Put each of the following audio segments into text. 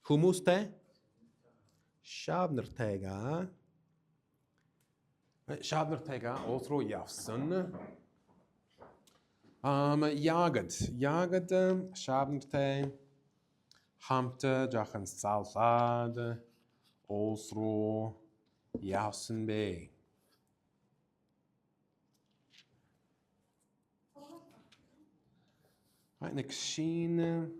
Хүмүүстэй шавнартайгаа улс руу явсан. Ягод шавнартай хамт жаахан салаад улс руу явсан бэ. Нэг шинэ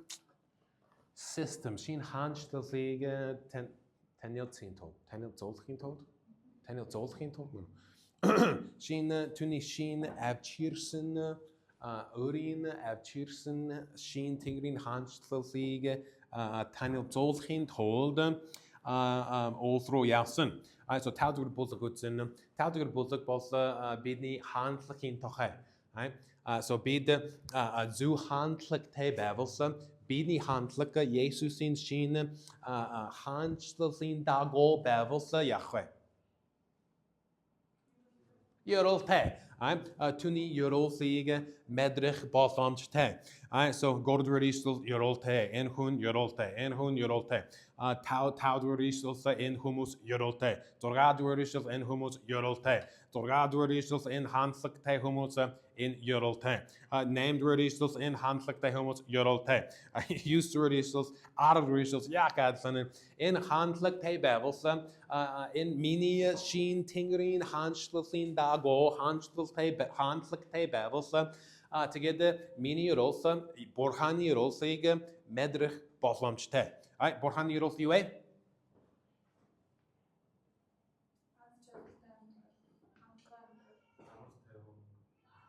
system, шинэ хаанчлалыг таниалцхийн тулд шинэ авчирсан өөрийн авчирсан шинэ тэнгэрийн хаанчлалыг таниалцуулахын тулд улс руу явсан. So тавдагар булаг үзэн. Тавдагар булаг бол бидний хаанчлагын тухай. So бид зөв хаанчлагтай байвал бидний хаанчлага Есүсийн шинэ хаанчлалын дагуу байвал яах вэ? Ёролтой. Түүний ёролыг мэдрэх боломжтой. So гордвор ишл ёролтой, энэ хүн ёролтой. Тавдвар ишл энэ хүмүүс ёролтой. Зургаадвар ишл энэ хүмүүс ёролтой. Зургаадвар ишл энэ хаанчлагтай хүмүүс энэ ёролтой. Наймдвар ишл энэ хаанчлагтай хүмүүс ёролтой. Юусдвар ишл аравдвар ишл яакадсан энэ хаанчлагтай байвал энэ миний шин тэнгэрийн хаанчлалын дагуу хаанчлагтай байвал тэгээд миний ролс бурханы ролсыг мэдрэх боломжтой. Бурханы ролс юу вэ?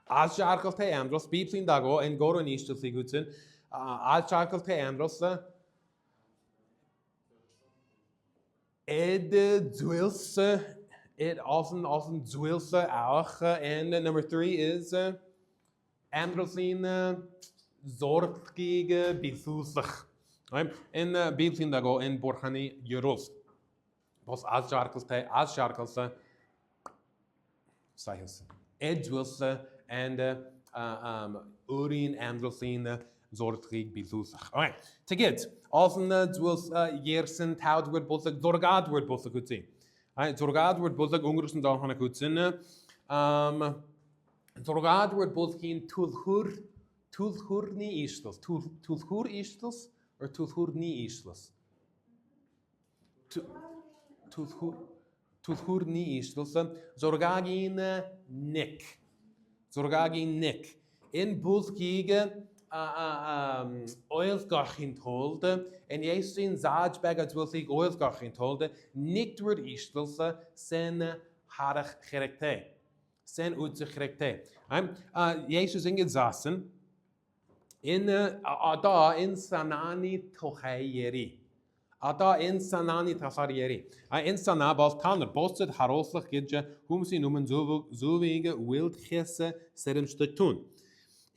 Аз жаргалтай амьдрал Библийн дагуу энэ гурван нийслэлийг үзэн аз жаргалтай амьдрал Zwills, it often zwills auch. And number 3 is Androsin zorgige besuch. In Bibeln dago in Borhani Euros. Was Asjarkels Sahils. Edwils and Urin Androsin zorgig besuch. All right. To get often zwils yersen taudword bosig zorgadword bosig utsi. Zorgadword bosig ungersen dan hana kutsin. Zorgadword bosig tulhur ni islos. Tulhur islos or tulhur ni islos. Tulhur ni islos. Zorgagin nick. In bosgige oilgachin tolde en Jesusin zaadbeg at wil sig oilgachin tolde nikt word istelsa sen harach gerekte sen utse gerekte Jesus inget zasen in ada in sanani tochayeri ada in sanani tasarieri in sanabal taner bosset haroslich gidje humsi numen zovege wild gesse sedem stuk tun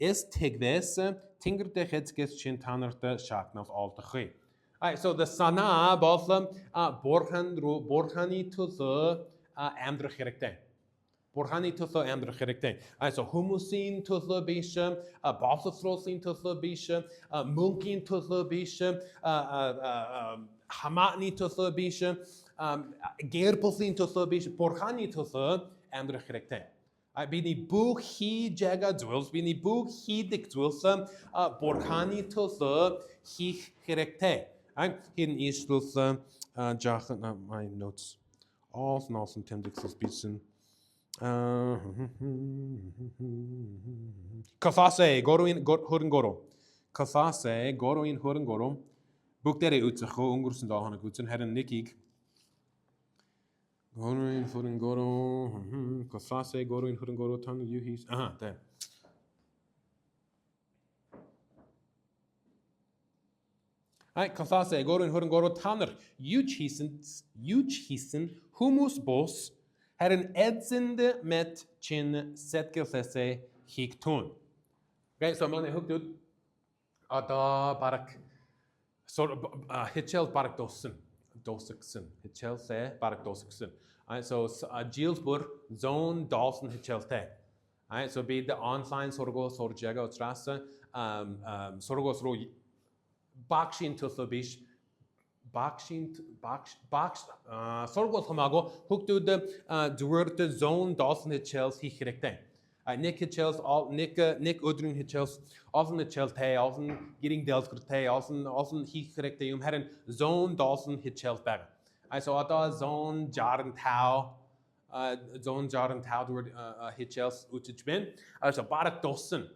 is tigves tinger de headsges chin tanerte shaknaf altachy. So the sana boslam borhani to the amdre gerekte. Borhani to the amdre gerekte. So humusin to the bisham, bosafrosin to the bisham, munkin to the bisham, hamatni to the bisham, gerposin to the bisham, borhani to the amdre gerekte. Bini boek hi jaga zwils, bini boek hi dik zwils, borhani tulsa hi gerekte. Hidden is tulsa jachen my notes. All and also intended to speech. Kafase goroin horen goro. Kafase goroin horen goro. Boek dere utzacho ungursen dagen gutsen herren nikig. Goroin horen goro. Kafase goroin horen goro tan yuhis. Aha, there. Kafase goroin horen goro tanner. Uchhisen humus bos herren edzende met chin setgelsese hikton. Okay, so man hooked ut ada barak sort of hitchel barak dosen. Dosiksen. Hitchel se barak dosiksen. So Gilsburg zone Dawson hitchel te. So be the online sorgo sorjega trasse sorgo sro bakshin to the bish sorgol hamago hugtud duurde zone Dawson Hitchels he correcte. Nick Hitchels all Nick Udrin Hitchels often Hitchels tay often getting dels tay often he correcte had a zone Dawson Hitchels back. I saw a zone Jordan Tau duurde Hitchels utchben. I saw Barak Dawson.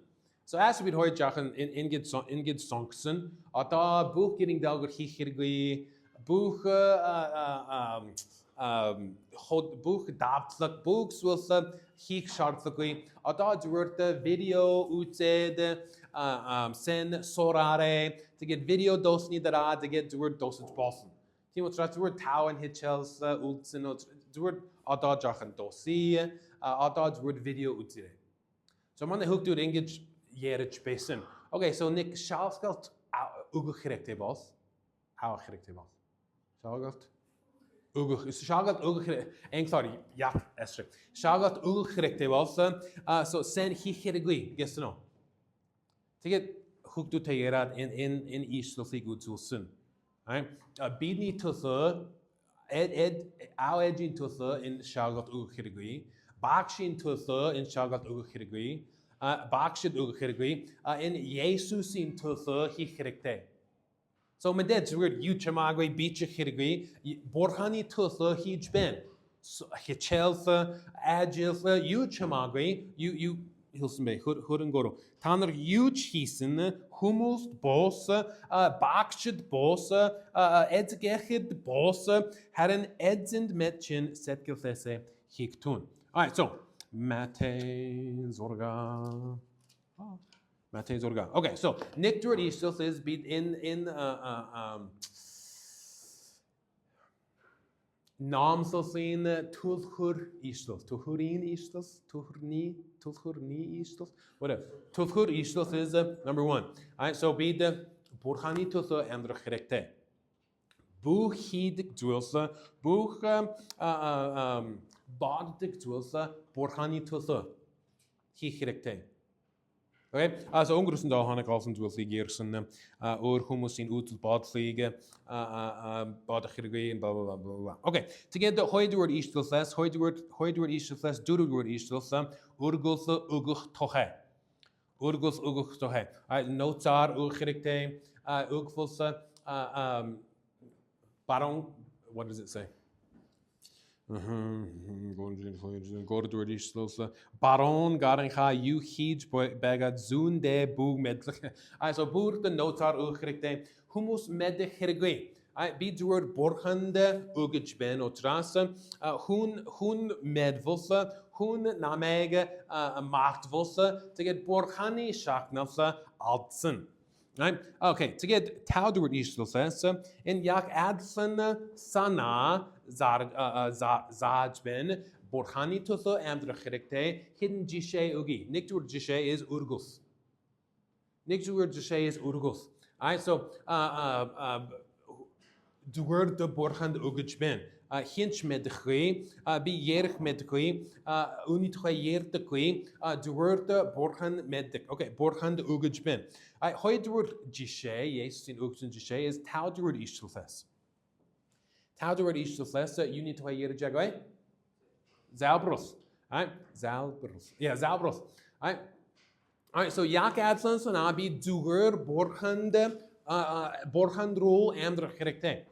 So as we heard Jachen ingid Sonksen, ata book getting dalgur he hirgui book book dabtlak books was he shartlakui ata duurte video utzed sen sorare to get video dosni dara to get duurt dosage bossen. Timo trust word tau and hitchels ultsen duurt ata Jachen dosi ata duurt video utzed. So man the hook to ingid Jerich Basin. Okay, so Nick Schalgalt ugegerekte was. How gerekte was. Schalgalt ugegerekte. Eng sorry, ja, Esther. Schalgalt ugegerekte was. So sen he geregui. Guess to know. To get hooked to Tayerad in East Lothy good to soon. Right? Bidni to the our edging to the in Schalgalt ugegeregui. Bakshin to the in Schalgalt ugegeregui. Bakshid ugegeregui in Jesus in tuthe he gerekte. So my dad's word you chamagwe beach geregui borhani tuthe he ben hichelthe agilthe you chamagwe you hilsenbe hurren goro taner huge hisen humus boss bakshid boss edgechid boss had an edzend metchin setgilthese hiktun. All right, so Mate Zorga. Okay, so Nick Duart Eastos is beat in Namsosin Tulhur Eastos, Tuhurin Eastos, Tulhurni Eastos, whatever. Tulhur Eastos is number one. All right, so beat the Burhani Tulha and the Gerekte. Buchid Dwelsa, Buch Baddik Dwelsa, Borhani Tulha. He gerekte. Okay, so ongerusten da Hanne Carlsen Dwelsi Gersen, or humus in Utul Badfliege, Badachirge, and blah blah blah blah. Okay, to get the Hoydward Eastles, Hoydward Eastles, Dudward Eastles, Urgulsa Uguch Tohe. Urgus Uguch Tohe. Notes are Ugerekte, Ugfulsa, Baron, what does it say? Gordord Eastles, Baron Garenga, you heed bagad zoon de boog medlich. So boer the notes are Ugerekte, Humus med de Hergui. Be the word Borhande Ugich ben otrase, hun medvosse, hun namege machtvosse, to get Borhani Shaknafsa Altsen. Right? Okay, to get Tauduard Eastel says, in Yak Adsen Sana Zajben, Borhani Tutho Amdra Gerekte, hidden Jishe Ugi. Niktur Jishe is Urgus. Niktur Jishe is Urgus. Alright, so the word the Borhand Ugich ben. Hinch met de gui, be yerig met de gui, unit yeer de gui, the word Borhan met de, okay, Borhan de Ugich ben. I hoid the word Jishe, yes, in Ugchen Jishe is Tau the word Ishtelfes. Tau the word Ishtelfes, unit yeer jagoi? Zalbros. Alright, Zalbros. Yeah, Zalbros. Alright, so Yak Adson, so now be Duger, Borhand rule, and the Gerekte.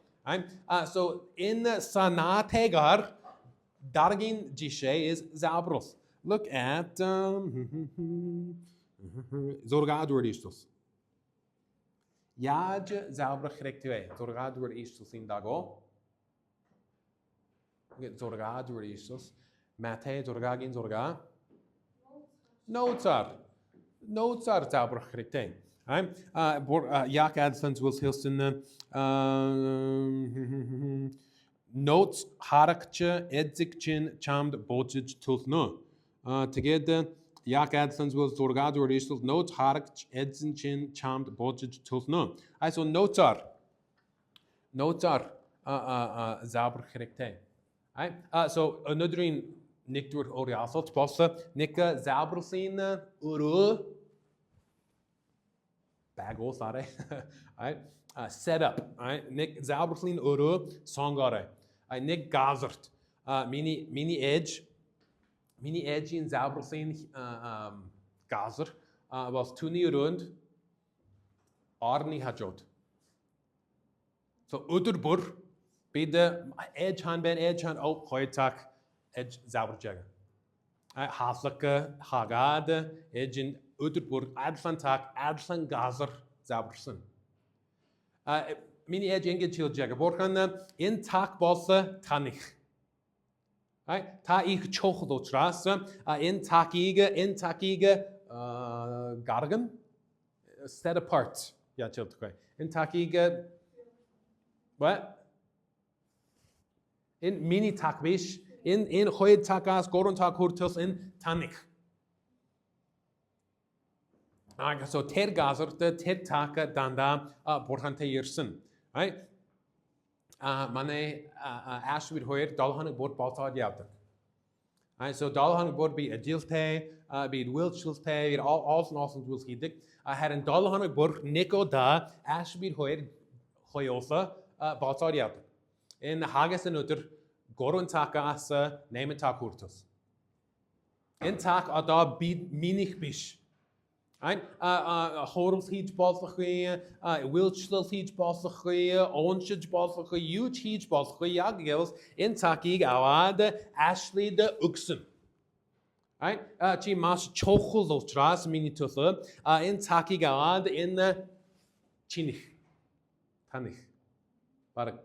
So in Sanategar, Dargin Jishe is Zabros. Look at Zorgadur Istus. Yaj Zabra Gerekte. Zorgadur Istus in Dago. Zorgadur Istus. Mate Zorgagin Zorga. Notes are Zabra Gerekte. Jak Advent was Hilson notes Harakche Edzikchin Chamd Bojij Tulno. Together, Jak Advent was Zorgadur Istel notes Harakch Edzichin Chamd Bojij Tulno. I saw notes are Zabr Gerekte. So another in Niktur Oriasot Posse Nika Zabrsin Uru. bag all sorry. Right? Set up. Right? Nick Zauberlin Uru Songare. Nick Gazert. Mini edge in Zauberlin Gazer was Tuni rund Arni Hajot. So Uderbur be the edge hand oh Hoitak edge Zauberjagger. Haslake Hagade edge in Uderbur Adlan Gazer Zauberson. Mini edge inge chill jagger. Borkan in tak bosse tanich. Ta ich choch do trasse in takige gargen set apart. Ja chill to in takige what? In mini takbish in hoid takas goron tak hurtus in tanich. So ter gazer the ter taka danda borkan te yersen. Right? Mane Ashwid Hoyer, Dolhan board Baltad Yabda. Right, so Dolhan board be a Jilte, be it Wilchilte, all and wills he dick. I had in Dolhan board Nico da Ashwid Hoyer Hoyosa Baltad Yabda. In Hagas and Utter, Goron Taka Asa, name and Takurtus. In Tak Ada be Minich Bish. Right? Horrels heat balsachie, Wilchel heat balsachie, Onchage balsachie, huge heat balsachie, Yagils, in Taki, Awade, Ashley the Uxen. Right? Chi mas chochel of tras minituther, in Taki Gawad in the Chinich. Tanich. But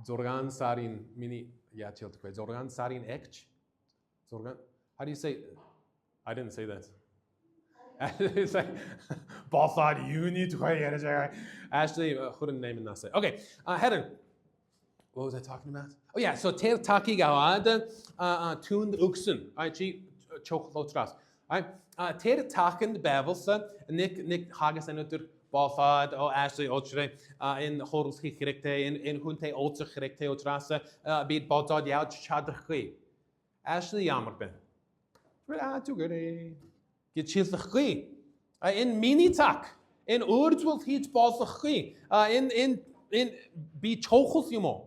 Zorgan Sarin mini Yachil to Zorgan Sarin Ekch. Zorgan, how do you say? I didn't say that. It's like Balthad Uni to Ashley couldn't name it not say. Okay, Hedden. What was I talking about? Oh yeah, so Ter Taki Gawad tuned Uxen. I chocolate trust. I Ter Taken the Bevels, Nick Hagas and Utter Balthad or Ashley Ochre in Horus Hirekte in Hunte Otzer Hirekte Otrasa beat Balthad Yaut Chadri. Ashley Yammerben. Too good. In mini-tak, in urds will heat balls in be chochos yumo.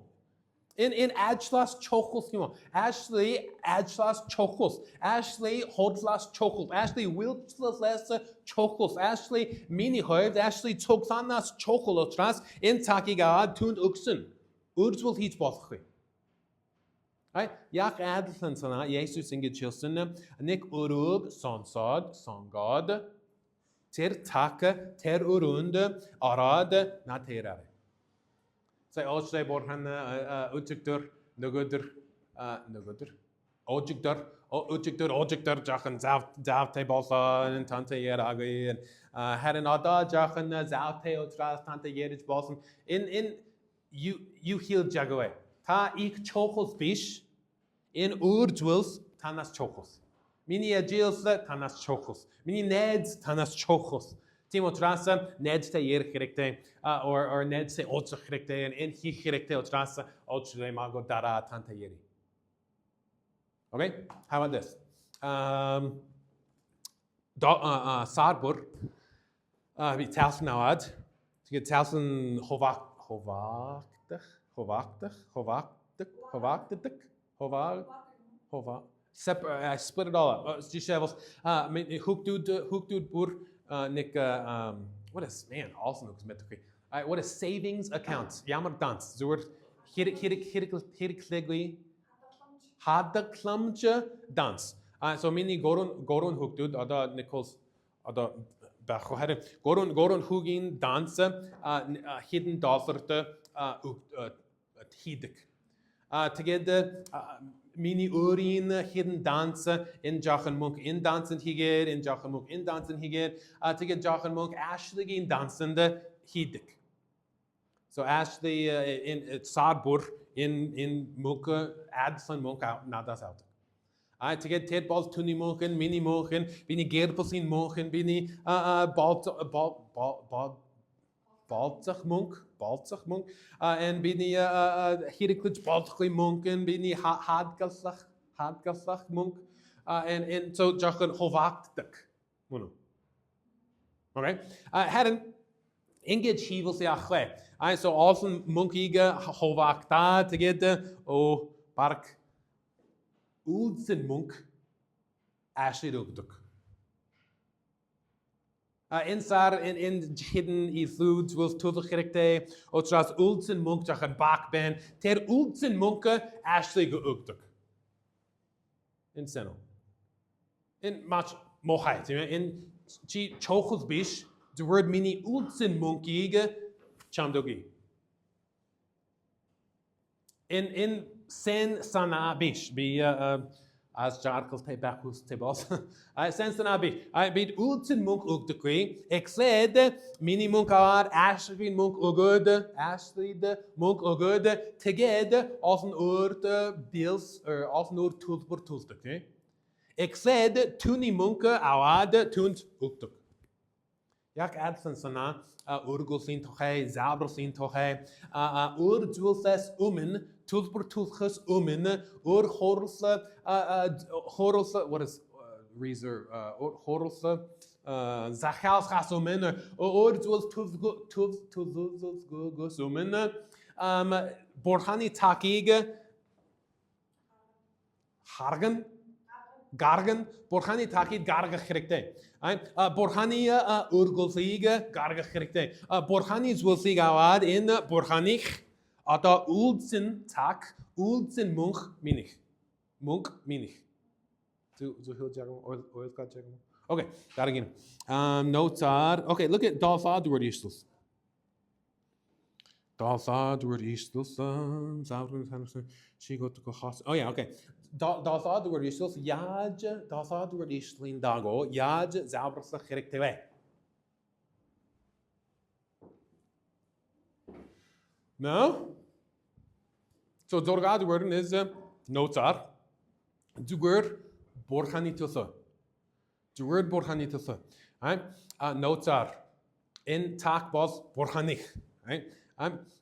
In adschlas chochos yumo. Ashley adschlas chochos. Ashley hodlas chochos. Ashley wilchlas lessa chochos. Ashley mini hoived. Ashley toksanas chocolotras in takigad tuned uxen. Urds will heat balls. Right? Jak Adelson sana Jesus inge chilsen Nick urug sonsad songad ter taka ter urunde arade na terare. Say also borhan ujiktur nugudur ojiktur jachen zavte balsa and tante yeragi and had an ada jachen zavte otras tante yerich balsam in you heal jagaway. Ta ik chokos bish in urduels tanas chokos. Mini agils tanas chokos. Mini neds tanas chokos. Timotrasa ned te yer gerekte or ned se otse gerekte and in hi gerekte otrasa otse mago dara tante yeri. Okay, how about this? Sarbur be talsen nawad to get talsen hovak. I split it all up. What is man? Also looks metric. What is savings accounts? Yammer dance. The word hiriklegui hada klumja dance. So mini goron hooked other Nichols other Goron hugin dance hidden dollarte hidik. Together mini urin hidden dance in Jachenmunk in dancing higer in Jachenmunk in dancing higer to get Jachenmunk Ashley in dancing the hidik. So Ashley in Sarbur in Muka Adson Munk out not that's out. To get Ted balls tuni mochen, mini mochen, bini gerpels in mochen, bini baltzach monk, and bini hiriklich baltzach monken, bini hadgasach monk, and so jachen hovaktek. Okay, hadn't Inge chivel se achwe. So often monkeyge hovakta together o park Oldsen munk ashid ugduk. Insar in hidden I foods was to the gerekte o tras Oldsen munk jach een bakben ter Oldsen munke ashid ugduk. In seno. In much mochait in chi chochus bish the word mini Oldsen munkige chamdogi. In sen sana bish be as jarkels te bakus te boss. Sen sana bish. I bid Oldsen munk ugdukwe. Ik said mini munkar Ashley munk ugud Ashley munk ugud together als een oort deals or als een oort tulsbor tulstuk. Ik said tuni munke awade tunt ugduk. Jak adsen sana urgul sin tochai zabro sin tochai urjulses tulsbor tulchus ur horelse what is reserve horelse zachals gas urjuls tulsgus borhani takige hargen Gargen, Borhani takit garga gerekte. Borhani urgulsiga garga gerekte. Borhani zwilsig awad in Borhanich ata Oldsen tak Oldsen munk minich. Munk minich. Zo heel jagen oil got jagen. Okay, that again. Notes are okay. Look at Dalfa word istus. Dalfa word istus. She got to go house. Oh yeah, okay. Dalfa word istus. Yaj Dalfa word islin dago. Yaj zabrasa gerektewe. No. So Zorgad word is notes are. The word borhanitusa. The word borhanitusa. Right? Notes are in tak bos borhanich. Right?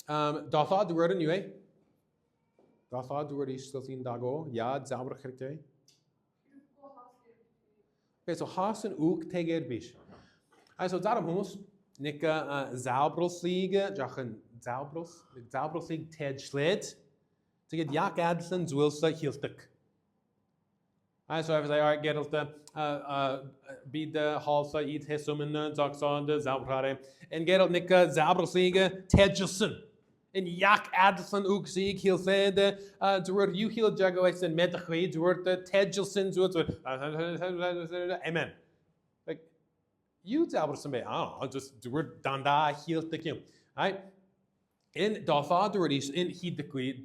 Dalfa the word anyway. Dalfa the word is still in dago. Yad zabra gerekte. Okay, so hasen ook teger bish. So daarom homs nika zabrosliege, jachen zabroslig ted sled. To get jak adsen zwilsa hielstuk. So I was like, all right, get be the halsa eat hessumen zaksande zabrare and get nika zabroslige tedjelsen. In jak adsen ook zie ik heel zede to word you heel jagoes en metachwe to word the tedjelsen to amen. Like you zabrosem be I just the word danda heel tikim. Right? In Dalfa the word is in he the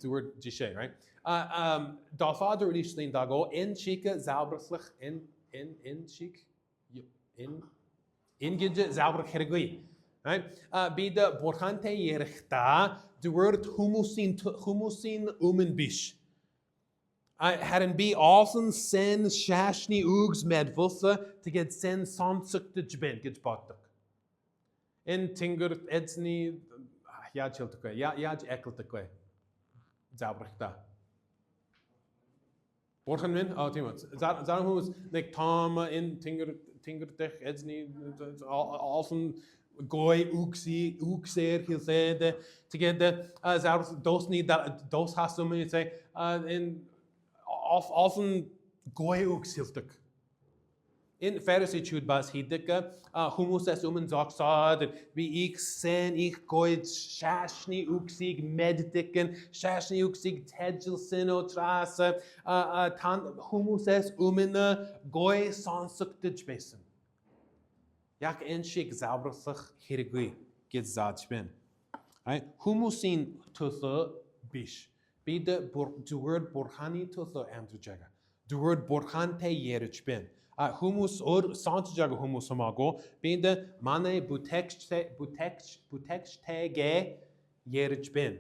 word jishe, right? Dalfa the word is in dago in chika zabroslich in chik in gidje zabr hergui. Right? Be the borhante yerchta the word humusin bish. Hadn't be often sen shashni ugs medvusa to get sen sansuk the jben get batuk. In tingur edsni ja chiltukwe ja ekeltukwe zabrchta. Borgenwin timot. Daarom was like Tom in tingur tech edsni often goy ukser heel said to get the those need that those has so many say in often goy uksiltuk. In Pharisee chud bas hidike humus es zaksad wie ik sen ik goit shashni uksig meddiken shashni uksig tedjelsen o trase tan humus es goy sansukte besen. Jak enshik zabrasach hirgui get zadben. Right? Humusin tutha bish. Be the word borhani tutha amdujaga. The word borhante yerich humus or santujaga humus amago. Be the mane butekch ge yerich ben.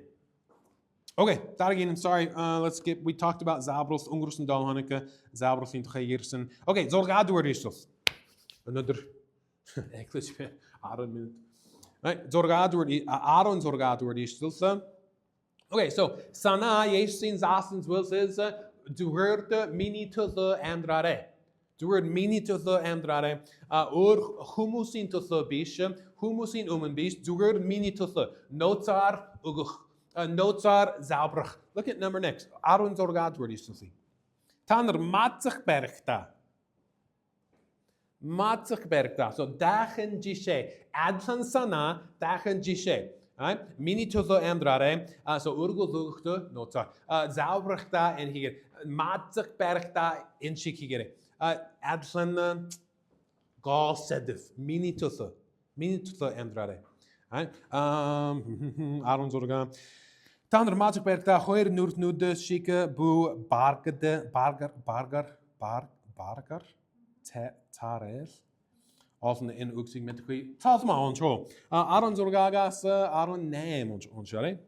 Okay, that again, I'm sorry. Let's get, we talked about Zabros, Ungrus and Dalhaneke, Zabros in Yersen. Okay, Zorgad word is another. English, Aaron. Right, Zorgad word Aaron Zorgad word is still. Okay, so Sana Yesin Zasens will says du hörte mini to the Andrare. Dŵr mini tullo amdrare. O'r hwmwsyn tullo bish. Hwmwsyn bish. Dŵr mini tullo. Notar ugwch. Notar zaubrach. Look at number next. Arun zorgad word is to see. Tanner matzig bergta. Matzig bergta. So dagen gishe. Adlan sana dagen gishe. Right? Mini tullo amdrare. So urgo lugte notar. Zaubrachta en hier. Matzig bergta in shikigere. Adlan gal sedif. Mini tullo amdrare. Right? Arun zorgad. Tanner matzig bergta. Hoer noord nude shike bu bargar. Tarel. Often in uxing met kui. Talsma on show. Arun zorgagas. Arun name on share.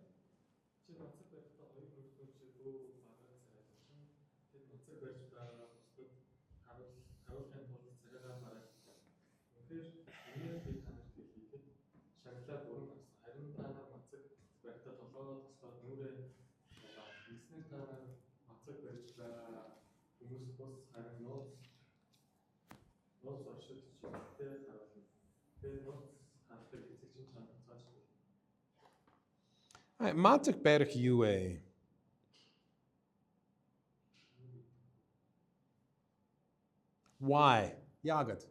Matzig berg UA. Why? Jagd.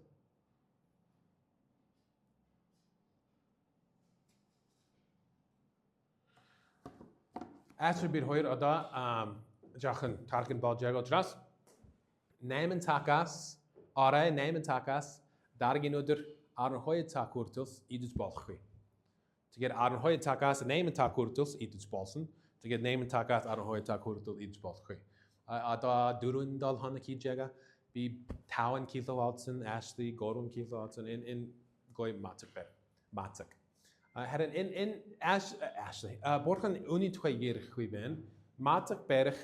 As we bid hoir ada jachen tarken bal jago tras. Nemen takas, are nemen takas, dargin oder arn hoye takurtus idus balchwi. To get arn hoye takas nemen takurtus idus balsen. To get nemen takas arn hoye takurtus idus balchwi. Ada durun dal hanaki jaga be Towan Kilo Watson, Ashley, Gordon Kilo Watson in goy matzig. Had an in Ashley. Borgan uni 2 year ben matzig berg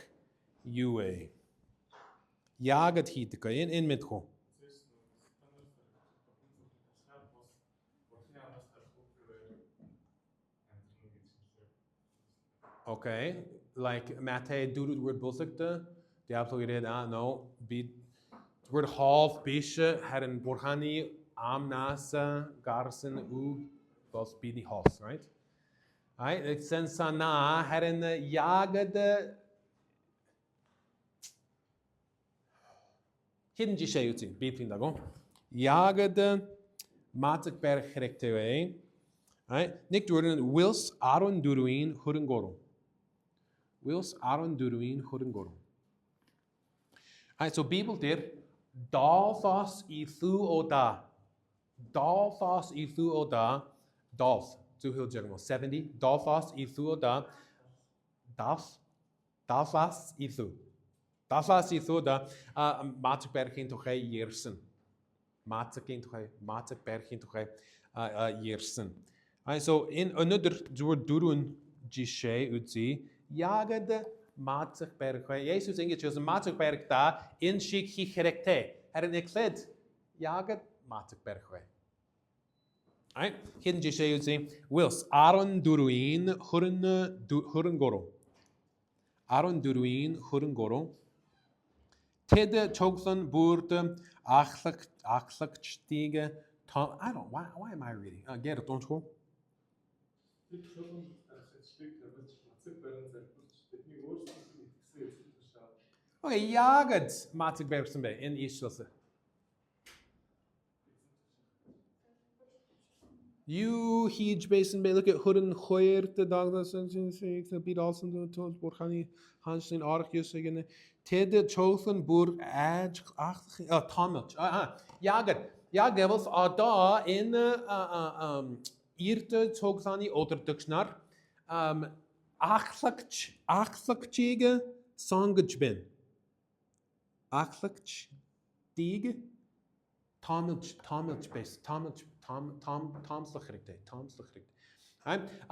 UA. Jagd hit in met go. Okay, like Mate do the word bullsikte. Diablo read no be word half bische had in Borgani amnasa garsen u was be the house, right? Right, it sends sana had in the Jagd hidden jisheuti between dago. Jagd matzig berg gerektewe. Right? Nick Jordan Wils Aaron Duruin Hurengoro. Wils Aaron Duruin Hurengoro. Right, so Bible did Dalfas ithu oda. Dalfas ithu oda. Dalf. 70. Dalfas ithu oda. Dalfas ithu. Dalfas ithu oda. Matzig berg in toch jersen. Matzig berg in toch jersen. So in another woord durun gishe utzi jagd matzig berg. Jesus ingetjes een matzig berg da in shik hi gerekte. Her een ekled jagd matzig berg. Right? Hidden gishe utzi wils Aaron duruin huren goro. Aaron duruin huren goro. Tede chokson boerde achlik stige. I don't. Why am I reading? Get it, don't go. Okay, jagd matzig bergsen bij in Israël. You huge basin bij look at Hudden Hoyer the dog that sends the beat also to Borgani Hansen Arcus again. Ted Chothan Burg Edge Tomich. Jagd devils are da in Irte Togsani oder Duxnar. Achlakchige Songajbin. Achlakchige Tomilch base. Tomslachrikte.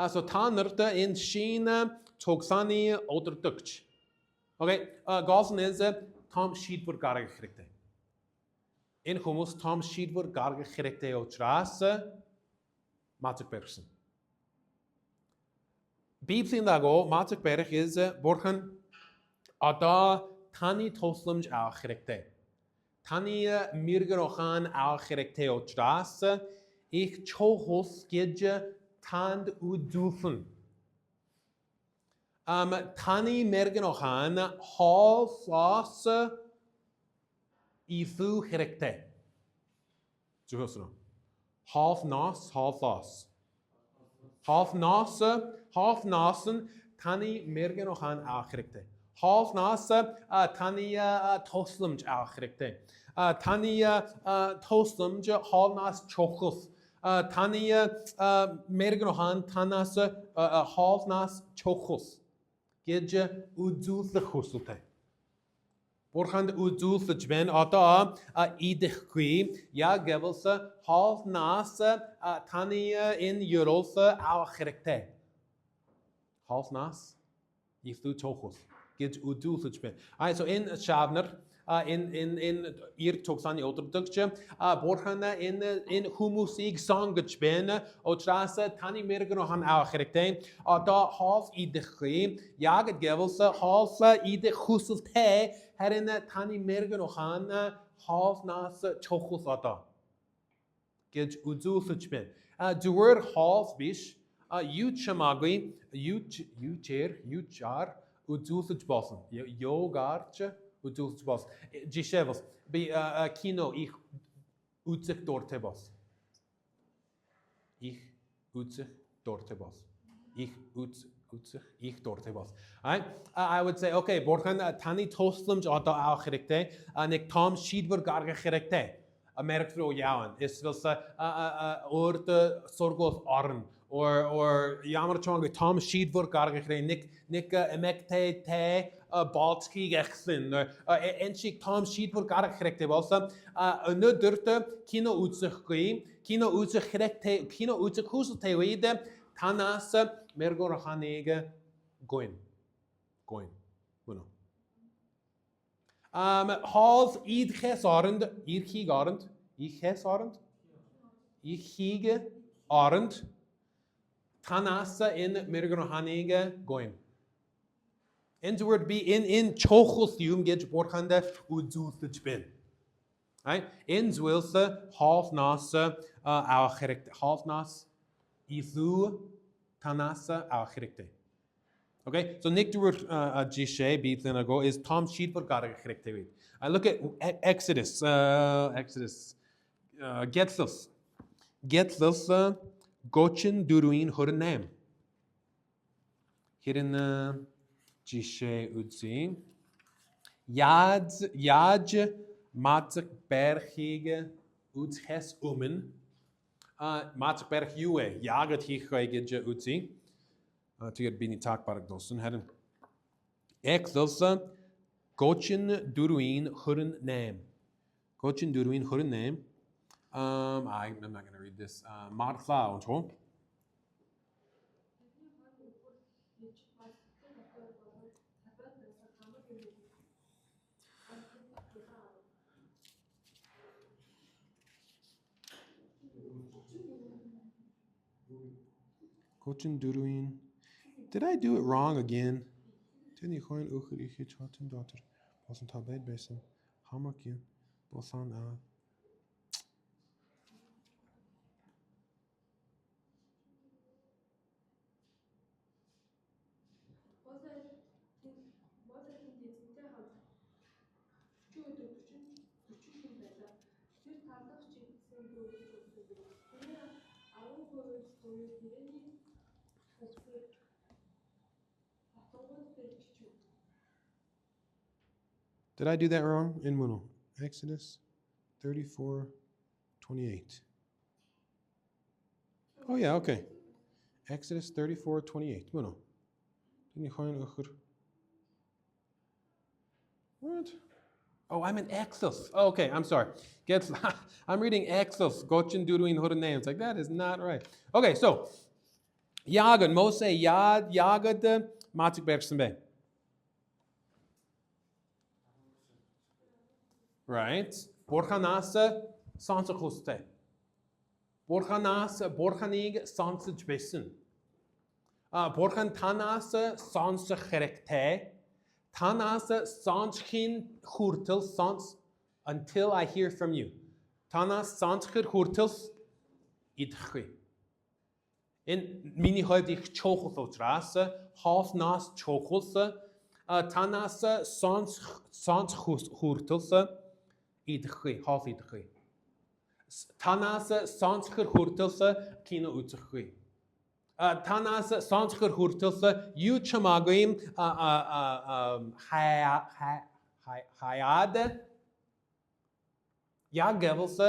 So Tannerte in China Togsani oder Dux. Okay, Galsen is Tom Sheetburg Gargerikte. In Humus Tom Sheetburg Gargerikte o Trasse Matzig Bergsen. Bibelin dago Matzig Berg is Borgen Ada Tani Toslimj Algerikte. Tani mirgenohan al gerekteo trasse. Ich chochos gedje tand udulfen. Tani mirgenohan half lasse ifu gerekte. Zo hörst du noch. Half nas, half las. Half nasen, tani mirgenohan al gerekte. Half nasa tania toslamj alchrekte. Tania toslamj half nas chochus. Tania mergenohan tanas half nas chochus. Gedje udzulse chusulte. Borchand udzulse jben ata idechqui ja gevelse half nas tania in Eurolse alchrekte. Half nas ifu chochus. Gids udulsich ben. So in Shavner, in Toksani Oterdukje, Borhana in Humusig Sangach ben, Otrasa, Tani Mirganohan our Herektain, da half idechri, Jagd Gevelse, half ide Husel te, Herin Tani Mirganohan, half nas Chochus ata. Gids udulsich ben. The word half bish, you chamagui, you char. Udulsich bossen. Jogartje, udulsich boss. Gisevels. Be kino ich utzig dorte boss. Ich utzig dorte boss. Ich utzig ich dorte boss. I would say, okay, borgen tani tostlums ata al gerekte. Nik Tom Schiedberg garge gerekte. Merkt vrouw jouwen. Is wel ze oorte sorgos arm. Or jammer chong Tom Schiedberg garge gerekte. Nik emekte te Baltski gechsin. En shik Tom Schiedberg garge gerekte was. Nu durte kino utzig gui. Kino utzig gerekte. Kino utzig husel te weide. Tanas mergor hanege goin. Bueno. Half id gesarend, ich hige arend, tanasa in mirganohanige goim. In the word be in chochosium get borchande udzultich bin. Right? In zwilse half nasa our character, half nas isu tanasa our character. Okay, so Nick the word Jishe beatlen ago is Tom Schiedberg garge gerekte. I look at Exodus. Getzels Gotchen Duruin Horenem. Hier in Jishe Udzi. Jaj Matzek Berghege Udshes Matzek Berg Jue. Jaget Hichege Udzi. To get bini takbarak dosun hadden. Excelsa Gotchen Duruin Hurin name. Gotchen Duruin Hurin name. I'm not going to read this. Martha und so. Gotchen Duruin. Did I do it wrong again? Tini coin ukhrichi chatin daughter. Bosan tabed besin. Hamakin. Bosan a. Did I do that wrong? In Muno. Exodus 34:28. Oh yeah, okay. Exodus 34:28. Muno. What? Oh, I'm in Exodus. Oh, okay, I'm sorry. I'm reading Exodus. Gotchen Duduin Hurane. It's like, that is not right. Okay, so Jagad, Mose, Jagad, Matik Bergsenbe. Right? Borchanasa, Sansa Koste. Borchanig, Sansa Jbessen. Borchan Tanasa, Sansa Cherekte. Tanasa, Sanschin, Hurtel, Sans until I hear from you. Танаас санчхэр хүртэл идэхгүй. Энэ миний хувьд их чухал учраас хоолноос чухал танаас санч хүртэл идэхгүй, хоол идэхгүй. Танаас санчхэр хүртэл кино үзэхгүй. Танаас санчхэр хүртэл юу ч хамаагүй хаяад яг гэвэлс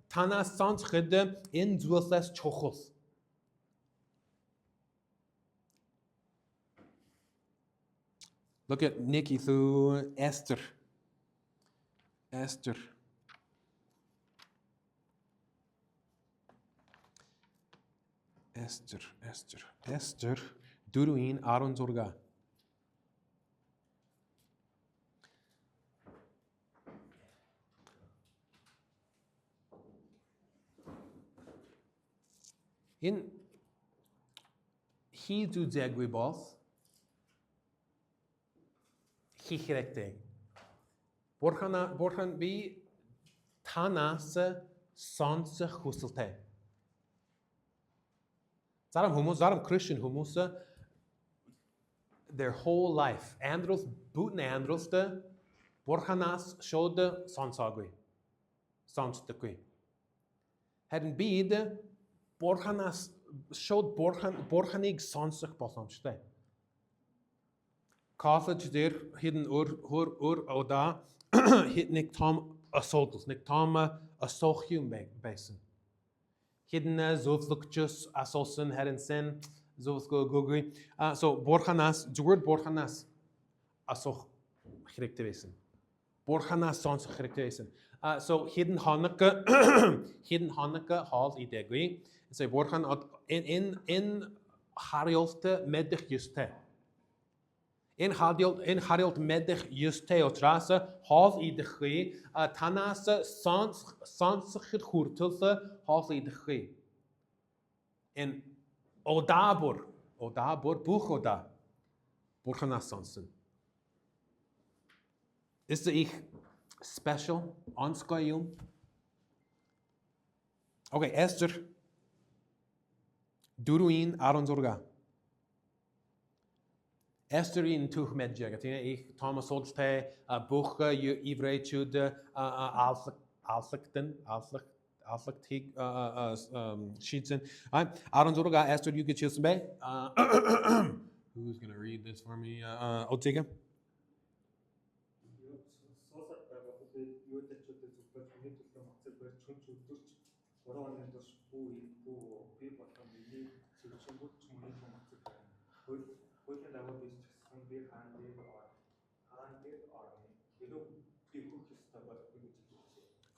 танаас санчхэд энэ зүйлээс чухал. Look at Nikki through Esther. Esther. Esther. Duruin 16. In he do zegwi boss. He хэрэгтэй. Бурхан би танаас сонсох хүсэлтэй. Зарим Christian хүмүүс their whole life бүтэн амьдралд Бурханаас шууд сонсоогүй. Сонсдоггүй. Харин бид Бурханаас шууд Бурханыг сонсох боломжтой. College дээр хідэн өөр удаа нэг том асуудал, нэг том асуух юм байсан. Хідэн зөвлөгчөс асуусан харин сэн зөвлөгөөгүй. So Бурханаас Бурханаас асуух хэрэгтэй байсан. Бурханаас сонсох хэрэгтэй байсан. So хідэн хоног хоол идэхгүй. So Бурхан энэ хариулт мэдэх ёстой. Энэ хариулт мэдэх ёстой учраас хоол идэхгүй. Танаас сонсох хүртэл хоол идэхгүй. Энэ Odabur бүх удаа Бурханаас сонсон. Is ich special onskoy юм? Okay, Esther Duruin 16. Esther in tuch medjagat. Ich Thomas Holste buch ivreitude Alflektig sheetsen. Aaron Zorga Esther you get choose me. Who's gonna read this for me? Otiga.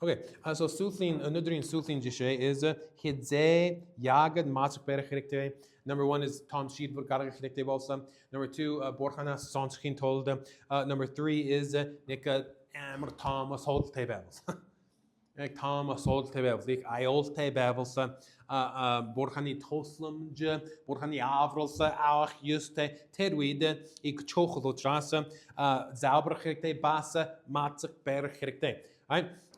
Okay, so Sulthin, another in Sulthin Jishay is Hidze Yagad Matzuk Berechrekte. Number one is Tom Sheed Burgarechrekte also. Number two, Borchana Sonschin told. Number three is Nika Amr Thomas Holt Tabels. Thomas Holt Tabels, Lik Iolte Babels, Borchani Toslamj, Borchani Avrils, Auch Juste, Tedwide, Ik Chochlotrasa, Zauberchrekte Bassa, Matzuk Berechrekte.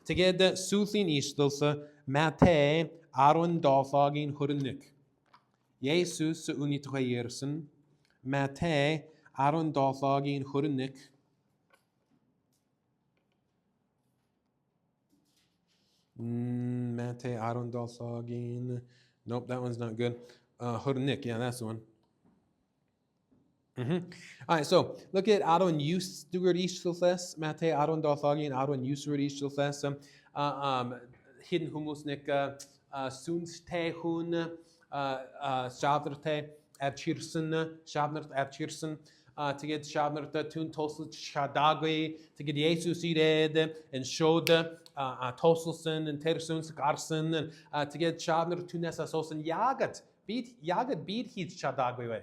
Together, Sulthin Ishtelse, Mate, Aaron Dalfagin Hurnik. Jesus Unitreersen, Mate, Aaron Dalfagin Hurnik. Mate, Aaron Dalfagin. Nope, that one's not good. Hurnik, yeah, that's the one. All right, so look at Aaron Stewart Ishtilfes, Mate Aaron Dalfagin, Aaron Stewart Ishtilfes, hidden humusnik, Sunste Hun, Shabnerte Abchirsen, to get Shabnerte Tun Tosel Shadagui, to get Jesus Ered and showed Toselson and Tersuns Garson, and to get Shabner Tunesa Sosen Yagat beat heat Shadagui.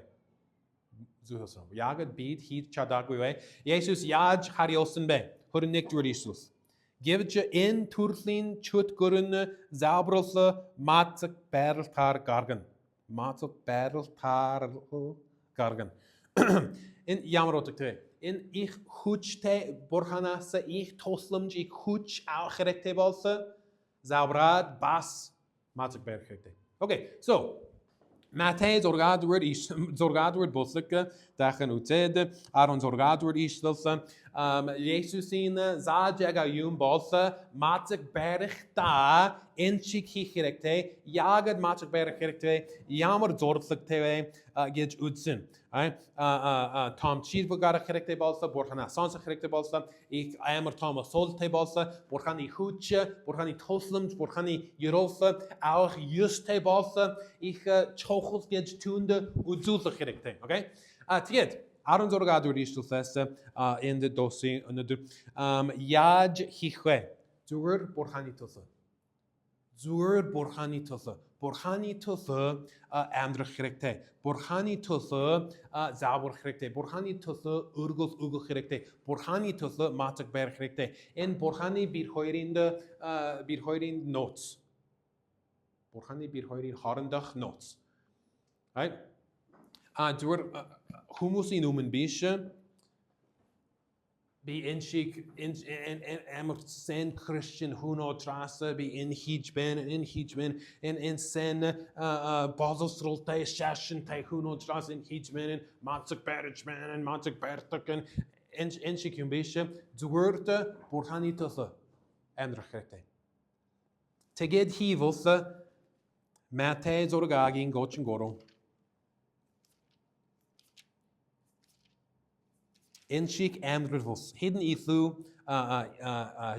Jagad beat heat Chadagwe. Jesus Yaj Hariosen be. Hurnik Jurisus. Give it in Turthlin Chut Gurun Zabrose Matzak Battle Tar Gargan. Matzak Battle Tar Gargan. In jammer ook te. In ich huchte borhanasa ich toslamj ich huch au gerekte balse. Zabrad bas matzig bergekte. Okay, so Matthäus zorgadwoord boslike dagen utzede aron zorgadwoord istelsen Jesus in zajaga yum balse matzig bergta in chiki gerekte jagad matzig bergekte jammer zorglikte gej utsen Tom cheese bugara gerekte balse borgana sansa gerekte balse ik aimer Tom solte balse borgani huche borgani toslems borgani jerofe auch juste balse ich chochels gej tunde uzulse gerekte okay tiet Aron zorgadur istelse in de dosi yaj hichwe zur borgani tosa Borgani tosa andre gerekte. Borgani tosa zabor gerekte. Borgani tosa urgos gerekte. Borgani tosa matak ber gerekte. En borgani birhoirind notes. Borgani birhoirind harendag notes. Right? Door humus in umen bische. Be in chic in sen Christian huno trasse be in hijben in sen basel strolte session te huno trasse in hijben matzig bergman en matzig bertaken in chic umbische duurte borganitose en regte teged hivelse mate zorgagin gochen goro in chic amdrevos hidden ithu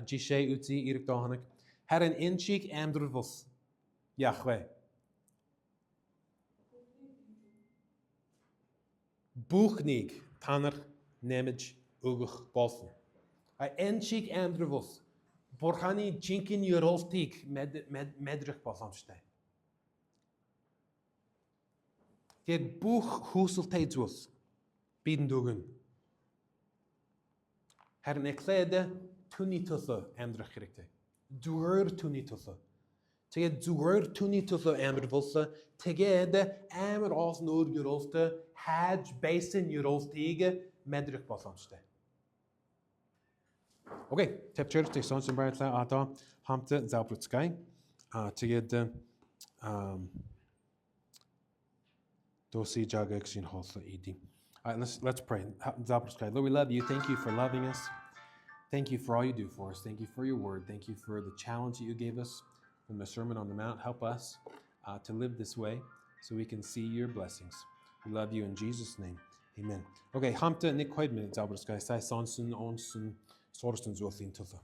gishe utzi irik dohanik had an in chic amdrevos Yahweh buchnig tanner nemij ugach bossen in chic amdrevos borhani jinkin yoroltik medrich bosamste get buch huselteidzos biden dugen Her een eklede tunitusse andere gerekte. Duur tunitusse. Tegen duur tunitusse andere vosse. Tegen de amer als noor gerolste haj basin gerolstige medruk basamste. Okay, tep church te sonsen baitla ata hamte zabrutskay. Tegen de dosi jagak sin holsa idi. All right, let's pray. Lord, we love you. Thank you for loving us. Thank you for all you do for us. Thank you for your word. Thank you for the challenge that you gave us from the Sermon on the Mount. Help us to live this way so we can see your blessings. We love you in Jesus' name. Amen. Okay, hamte Nick Hoidman, Zauberskei, sei sonsen onsen sorsten so fin tuffe.